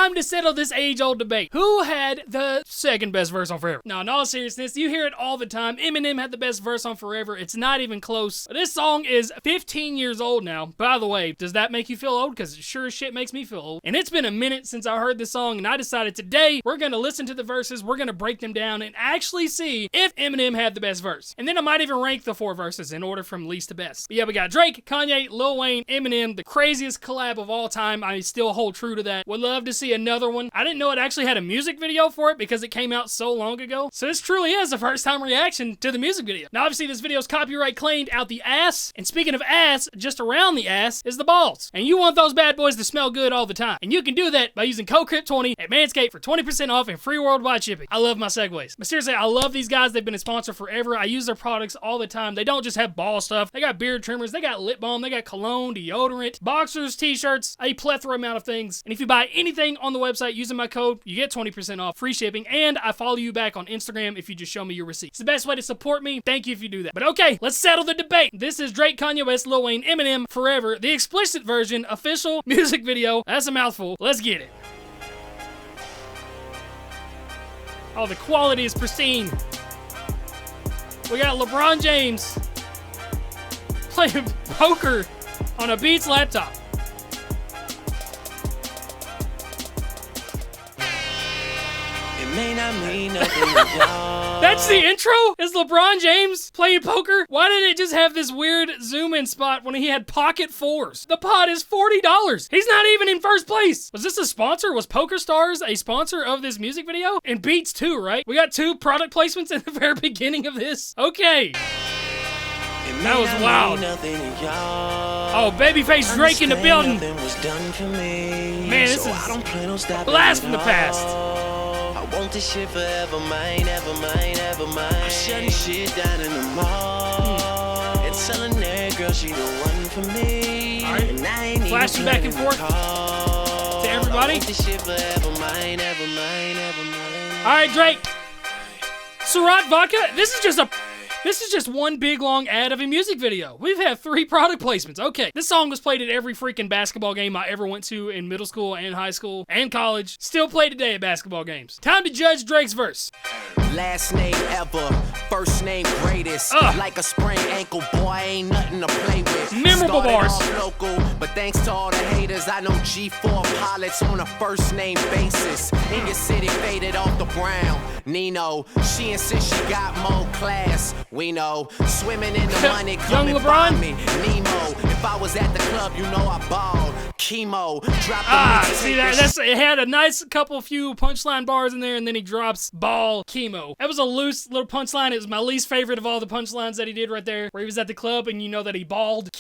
time to settle this age-old debate. Who had the second best verse on Forever? No, in all seriousness, you hear it all the time. Eminem had the best verse on Forever. It's not even close. This song is 15 years old now. By the way, does that make you feel old? Because it sure as shit makes me feel old. And it's been a minute since I heard this song, and I decided today we're going to listen to the verses, we're going to break them down, and actually see if Eminem had the best verse. And then I might even rank the 4 verses in order from least to best. But yeah, we got Drake, Kanye, Lil Wayne, Eminem, the craziest collab of all time. I still hold true to that. Would love to see another one. I didn't know it actually had a music video for it because it came out so long ago. So this truly is a first time reaction to the music video. Now obviously this video is copyright claimed out the ass. And speaking of ass, just around the ass is the balls. And you want those bad boys to smell good all the time. And you can do that by using code Crypt20 at Manscaped for 20% off and free worldwide shipping. I love my segues. But seriously, I love these guys. They've been a sponsor forever. I use their products all the time. They don't just have ball stuff. They got beard trimmers. They got lip balm. They got cologne, deodorant, boxers, t-shirts, a plethora amount of things. And if you buy anything on the website using my code, you get 20% off, free shipping, and I follow you back on Instagram if you just show me your receipt. It's the best way to support me. Thank you if you do that. But okay, let's settle the debate. This is Drake, Kanye West, Lil Wayne, Eminem, Forever, the explicit version, official music video. That's a mouthful. Let's get it. Oh, the quality is pristine. We got LeBron James playing poker on a Beats laptop. It may not mean nothing to y'all. That's the intro? Is LeBron James playing poker? Why did it just have this weird zoom-in spot when he had pocket fours? The pot is $40. He's not even in first place. Was this a sponsor? Was PokerStars a sponsor of this music video? And Beats too, right? We got 2 product placements in the very beginning of this. Okay. That was wild. Oh, babyface Drake in the building. Man, this is a blast from the past. I want this shit forever, mine, ever mine, ever mine. I'm shutting shit down in the mall. And telling that girl she the one for me. All right. Flashing back and forth to everybody. I want this shit forever, mine, ever mine, ever mine. All right, Drake. Surat Vodka. This is just one big long ad of a music video. We've had 3 product placements. Okay, this song was played at every freaking basketball game I ever went to in middle school and high school and college. Still played today at basketball games. Time to judge Drake's verse. Last name ever, first name greatest. Like a sprained ankle, boy, ain't nothing to play with. Memorable bars. Local, but thanks to all the haters, I know G4 pilots on a first name basis. In your city, faded off the brown. Nino, she insists she got more class. We know, swimming in the money, coming by me. Nemo, if I was at the club, you know I balled. Chemo, drop the see that? It had a nice few punchline bars in there, and then he drops ball, chemo. That was a loose little punchline. It was my least favorite of all the punchlines that he did right there, where he was at the club, and you know that he balled,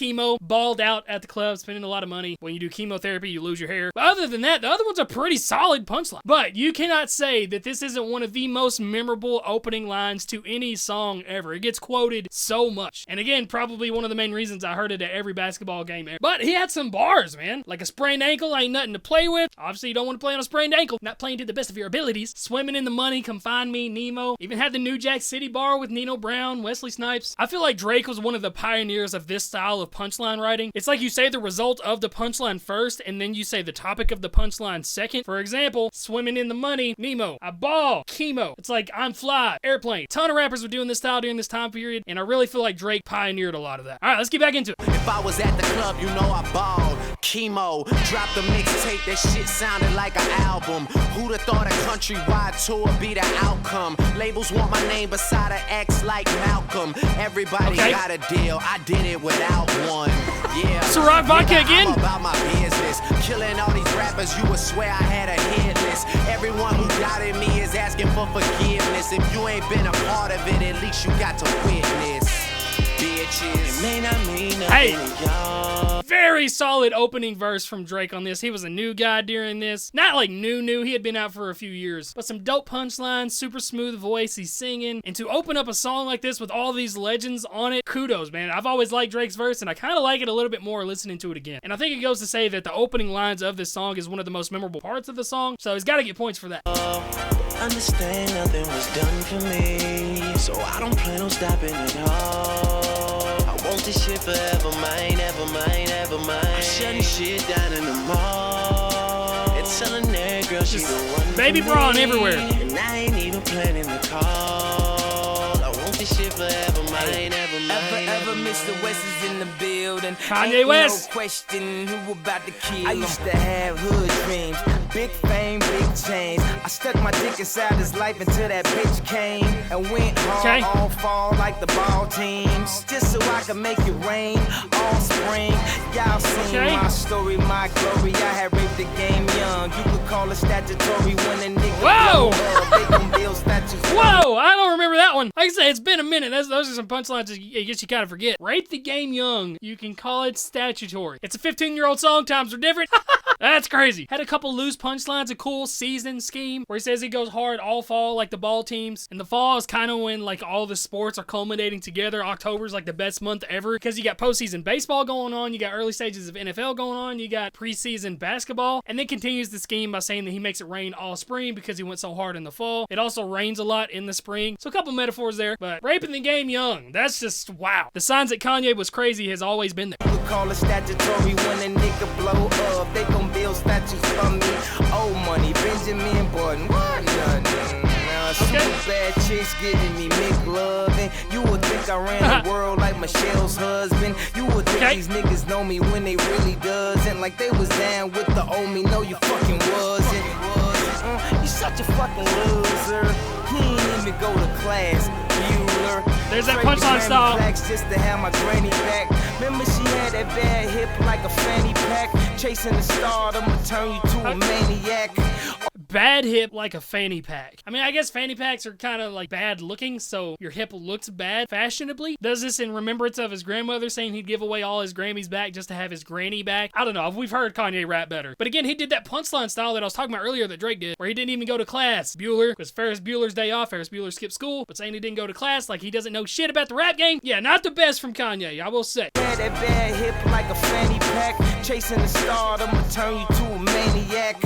balled out at the club, spending a lot of money. When you do chemotherapy, you lose your hair. But other than that, the other one's a pretty solid punchline. But you cannot say that this isn't one of the most memorable opening lines to any song ever. It gets quoted so much. And again, probably one of the main reasons I heard it at every basketball game ever. But he had some bars, man. Like a sprained ankle ain't nothing to play with. Obviously, you don't want to play on a sprained ankle. Not playing to the best of your abilities. Swimming in the money, come find me, Nemo. Even had the New Jack City bar with Nino Brown, Wesley Snipes. I feel like Drake was one of the pioneers of this style of punchline writing. It's like you say the result of the punchline first, and then you say the topic of the punchline second. For example, swimming in the money, Nemo. I ball, chemo. It's like I'm fly, airplane. Ton of rappers were doing this style during this time period, and I really feel like Drake pioneered a lot of that. All right, let's get back into it. If I was at the club, you know I balled. Chemo, dropped the mixtape, that shit sounded like an album. Who'da thought a countrywide tour be the outcome? Labels want my name beside an X like Malcolm. Everybody got a deal, I did it without one. Yeah, Surat Vodka again? I'm about my business. Killing all these rappers, you would swear I had a hit list. Everyone who doubted me is asking for forgiveness. If you ain't been a part of it, at least you got to witness. Bitches, it may not mean nothing to y'all. Very solid opening verse from Drake on this. He was a new guy during this. Not like new. He had been out for a few years. But some dope punchlines, super smooth voice, he's singing. And to open up a song like this with all these legends on it, kudos, man. I've always liked Drake's verse, and I kind of like it a little bit more listening to it again. And I think it goes to say that the opening lines of this song is one of the most memorable parts of the song. So he's got to get points for that. Understand nothing was done for me, so I don't plan on stopping at all. I want this shit forever, mine, ever mine, ever mine. I'm shutting shit down in the mall. It's telling that girl she the one Baby for brawn me. everywhere. And I ain't even planning to call. I want this shit forever mine, ever mine. Ever Mr. West is in the building. Kanye Ain't West. No question who about to kill him. I used to have hood dreams, big fame, big chains. I stuck my dick inside his life until that bitch came and went hard all fall like the ball teams, just so I could make it rain all spring. Y'all seen my story, my glory. I had raped the game young. You could call it statutory when a nigga Whoa! They gon' build statues. Whoa! I don't remember that one. Like I said, it's been a minute. Those are some punchlines that I guess you kind of forget. Rape the game young. You can call it statutory. It's a 15-year-old song. Times are different. That's crazy. Had a couple loose punchlines, a cool season scheme where he says he goes hard all fall like the ball teams. And the fall is kind of when like all the sports are culminating together. October's like the best month ever because you got postseason baseball going on, you got early stages of NFL going on, you got preseason basketball, and then continues the scheme by saying that he makes it rain all spring because he went so hard in the fall. It also rains a lot in the spring. So a couple metaphors there, but raping the game young, that's just wow. The signs that Kanye was crazy has always been there. You call it statutory when a nigga blow up. They gon' build statues for me. Old money, Benjamin Button, what nothing. Super bad chicks giving me McLovin'. You would think I ran the world like Michelle's husband. You would think these niggas know me when they really doesn't. Like they was down with the old me. No, you fucking wasn't. You such a fucking loser. He ain't even go to class. Bueller. There's that punchline style. Just to have my granny back. Remember she had that bad hip like a fanny pack. Chasing the star, I'ma turn you to a maniac. Bad hip like a fanny pack. I mean, I guess fanny packs are kind of like bad looking, so your hip looks bad fashionably. Does this in remembrance of his grandmother saying he'd give away all his Grammys back just to have his granny back? I don't know. We've heard Kanye rap better. But again, he did that punchline style that I was talking about earlier that Drake did, where he didn't even go to class. Bueller, because Ferris Bueller's day off, Ferris Bueller skipped school, but saying he didn't go to class like he doesn't know shit about the rap game. Yeah, not the best from Kanye, I will say. Had that bad hip like a fanny pack. Chasing the star, I'ma turn you to a maniac.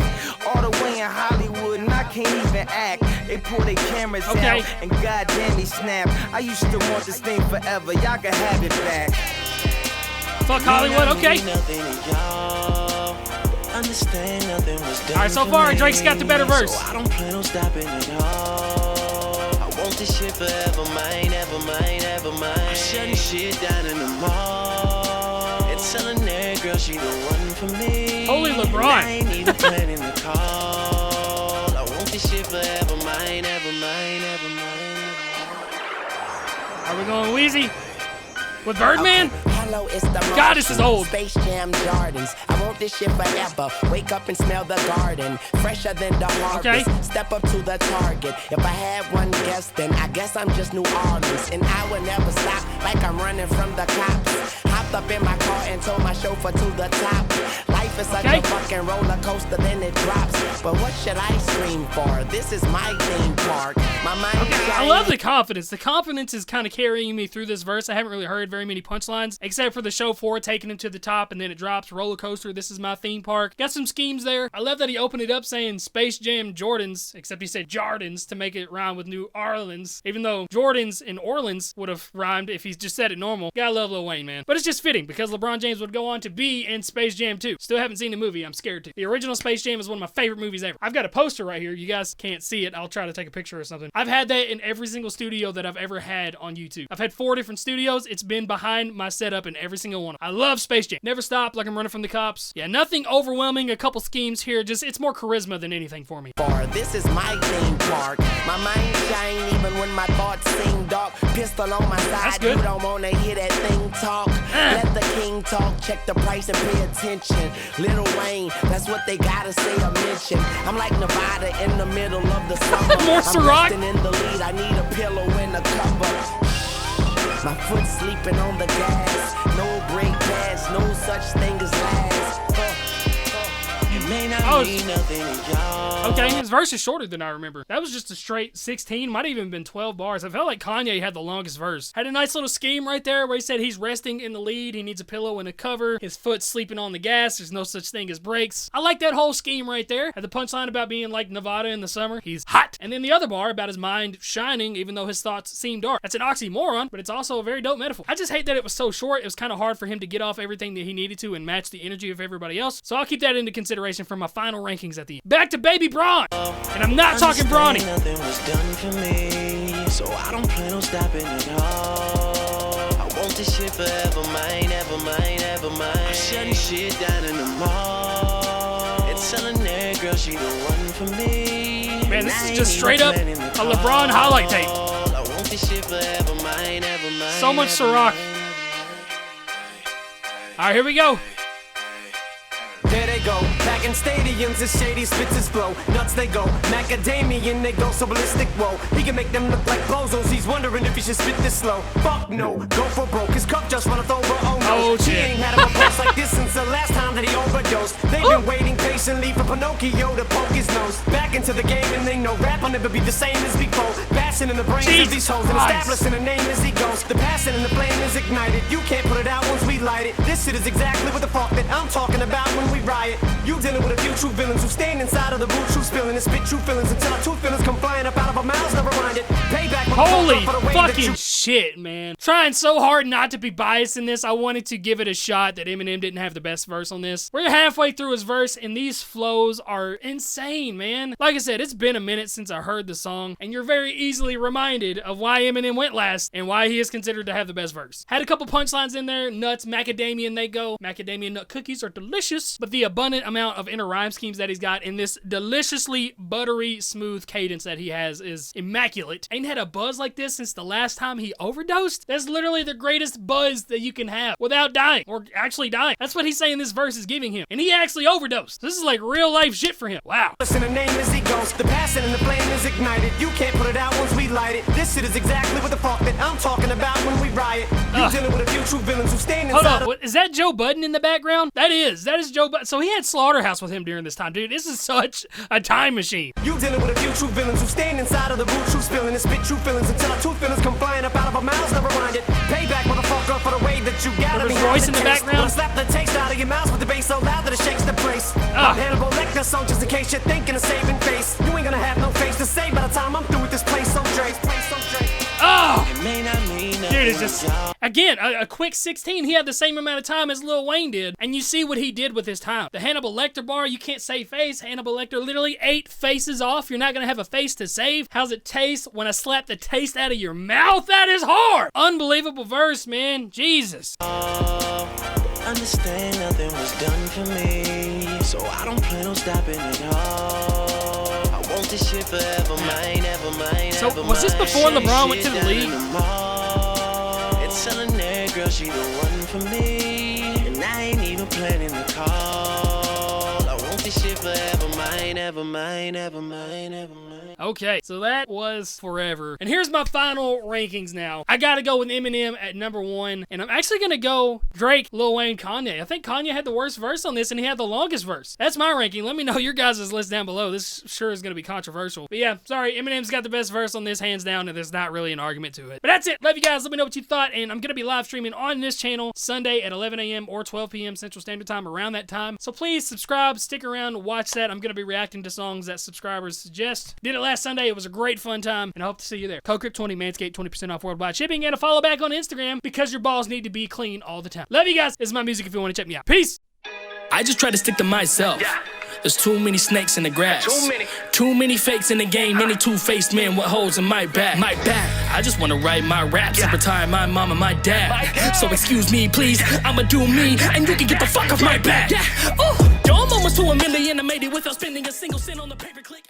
All the way in Hollywood, and I can't even act. They pull their cameras out, and goddamn they snap. I used to want this thing forever. Y'all can have it back. Fuck Hollywood, okay. Understand nothing was done. Alright, so far Drake's got the better verse. So I don't plan on stopping at all. I want this shit forever mine, ever mine, ever mine. I'm shutting shit down in the mall. And telling that girl she the one for me. Holy LeBron. I ain't even planning to call. I want this shit forever mine, ever mine, ever mine. Are we going Wheezy? With Birdman? Hello, it's the God, this is old. Space Jam Jordans. I want this shit forever. Wake up and smell the garden. Fresher than the harvest. Step up to the target. If I had one guess, then I guess I'm just New Orleans. And I will never stop like I'm running from the cops. Hopped up in my car and told my chauffeur to the top. Life is such a fucking roller coaster, then it drops. But what should I scream for? This is my theme park. My mind I love the confidence. The confidence is kind of carrying me through this verse. I haven't really heard very many punchlines, except for the show 4 taking him to the top and then it drops. Roller coaster, this is my theme park. Got some schemes there. I love that he opened it up saying Space Jam Jordans, except he said Jardins to make it rhyme with New Orleans, even though Jordans and Orleans would have rhymed if he just said it normal. Gotta love Lil Wayne, man. But it's just fitting because LeBron James would go on to be in Space Jam 2. Still haven't seen the movie. I'm scared to. The original Space Jam is one of my favorite movies ever. I've got a poster right here. You guys can't see it. I'll try to take a picture or something. I've had that in every single studio that I've ever had on YouTube. I've had 4 different studios. It's been behind my setup in every single one. I love Space Jam. Never stop like I'm running from the cops. Yeah, nothing overwhelming. A couple schemes here. Just it's more charisma than anything for me. This is my theme park. My mind shine even when my thoughts seem dark. Pistol on my side. You don't wanna hear that thing talk. Let the king talk. Check the price and pay attention. Lil Wayne, that's what they gotta say or mention. I'm like Nevada in the middle of the summer. I'm resting in the lead. I need a pillow and a cover. My foot sleeping on the gas. No brake pads, no such thing as last. It may not mean nothing to y'all. Okay, his verse is shorter than I remember. That was just a straight 16, might have even been 12 bars. I felt like Kanye had the longest verse. Had a nice little scheme right there where he said he's resting in the lead, he needs a pillow and a cover, his foot sleeping on the gas, there's no such thing as brakes. I like that whole scheme right there. Had the punchline about being like Nevada in the summer, he's hot. And then the other bar about his mind shining even though his thoughts seem dark. That's an oxymoron, but it's also a very dope metaphor. I just hate that it was so short, it was kind of hard for him to get off everything that he needed to and match the energy of everybody else. So I'll keep that into consideration consideration for my final rankings at the end. Back to Baby Braun. And I'm not talking Brawny. Nothing was done for me, so I don't plan on stopping at all. I want this shit forever, mine, ever mine, ever mine. I'm shutting shit down in the mall. It's telling that girl she the one for me. Man, this is just straight up a LeBron highlight tape. I want this shit forever, mine, ever mine. So much Ciroc. All right, here we go. There they go, back in stadiums, his shady spits his flow. Nuts they go, macadamian they go so ballistic, whoa. He can make them look like bozos, he's wondering if he should spit this slow. Fuck no, go for broke, his cup just runneth over, oh no. Oh, he shit. ain't had a pulse like this since the last time that he overdosed. They've been waiting patiently for Pinocchio to poke his nose. Back into the game and they know rap will never be the same as before. Bashing in the brains of these hoes and establishing a name as he goes. The passion and the flame is ignited, you can't put it out once we light it. This shit is exactly what the fuck that I'm talking about when we riot. You dealing with a few true villains who stand inside of the root, true spilling and spit true feelings until our two feelings come flying up out of our mouths. Never mind it. Payback. Holy fucking shit, man. Trying so hard not to be biased in this. I wanted to give it a shot that Eminem didn't have the best verse on this. We're halfway through his verse and these flows are insane, man. Like I said, it's been a minute since I heard the song and you're very easily reminded of why Eminem went last and why he is considered to have the best verse. Had a couple punchlines in there. Nuts, macadamia, and they go. Macadamia nut cookies are delicious, but the abundant amount of inner rhyme schemes that he's got in this deliciously buttery smooth cadence that he has is immaculate. Ain't had a buzz like this since the last time he overdosed. That's literally the greatest buzz that you can have without dying or actually dying. That's what he's saying this verse is giving him, and he actually overdosed. This is like real life shit for him. Wow. Listen, the name as he goes. The passion and the flame is ignited. You can't put it out once we light it. This shit is exactly what the fuck that I'm talking about when we riot. You dealing with a few true villains who stand inside. Hold on, what, is that Joe Budden in the background? That is Joe Budden. So he had Slaughterhouse with him during this time, dude. This is such a time machine. You dealing with a few true villains who stand inside of the root, true spilling and spit true feelings until our two feelings come flying up out of our mouths. Never mind it. Payback, motherfucker, for the way that you got me. Royce in the background. Slap the taste out of your mouth with the bass so loud that it shakes the place. I'm Hannibal Lecter, so just in case you're thinking of saving face, you ain't gonna have no face to say by the time I'm through with this place. So Drake. Oh! It may not mean Dude, it's just, again, a quick 16. He had the same amount of time as Lil Wayne did, and you see what he did with his time. The Hannibal Lecter bar, you can't say face. Hannibal Lecter literally 8 faces off. You're not gonna have a face to save. How's it taste when I slap the taste out of your mouth? That is hard! Unbelievable verse, man. Jesus. Understand nothing was done for me, so I don't plan on stopping at all. I want this shit forever, mine, ever mine. So, was this before LeBron went to the league? It's telling that girl she the one for me, and I ain't even planning the call. I want this shit forever, mine, ever mine, ever mine, ever mine. Okay, so that was forever. And here's my final rankings now. I gotta go with Eminem at number 1, and I'm actually gonna go Drake, Lil Wayne, Kanye. I think Kanye had the worst verse on this, and he had the longest verse. That's my ranking. Let me know your guys' list down below. This sure is gonna be controversial. But yeah, sorry, Eminem's got the best verse on this, hands down, and there's not really an argument to it. But that's it. Love you guys. Let me know what you thought, and I'm gonna be live streaming on this channel Sunday at 11 a.m. or 12 p.m. Central Standard Time, around that time. So please subscribe, stick around, watch that. I'm gonna be reacting to songs that subscribers suggest. Did it last Sunday. It was a great fun time, and I hope to see you there. Code Crypt 20, Manscaped, 20% off worldwide shipping, and a follow back on Instagram because your balls need to be clean all the time. Love you guys. This is my music if you want to check me out. Peace. I just try to stick to myself. There's too many snakes in the grass. Too many fakes in the game. Many two-faced men with holes in my back. I just wanna write my raps and retire my mom and my dad. So excuse me, please. I'ma do me, and you can get the fuck off my back. Yo, I'm almost to 1 million. I made it without spending a single cent on the pay-per-click.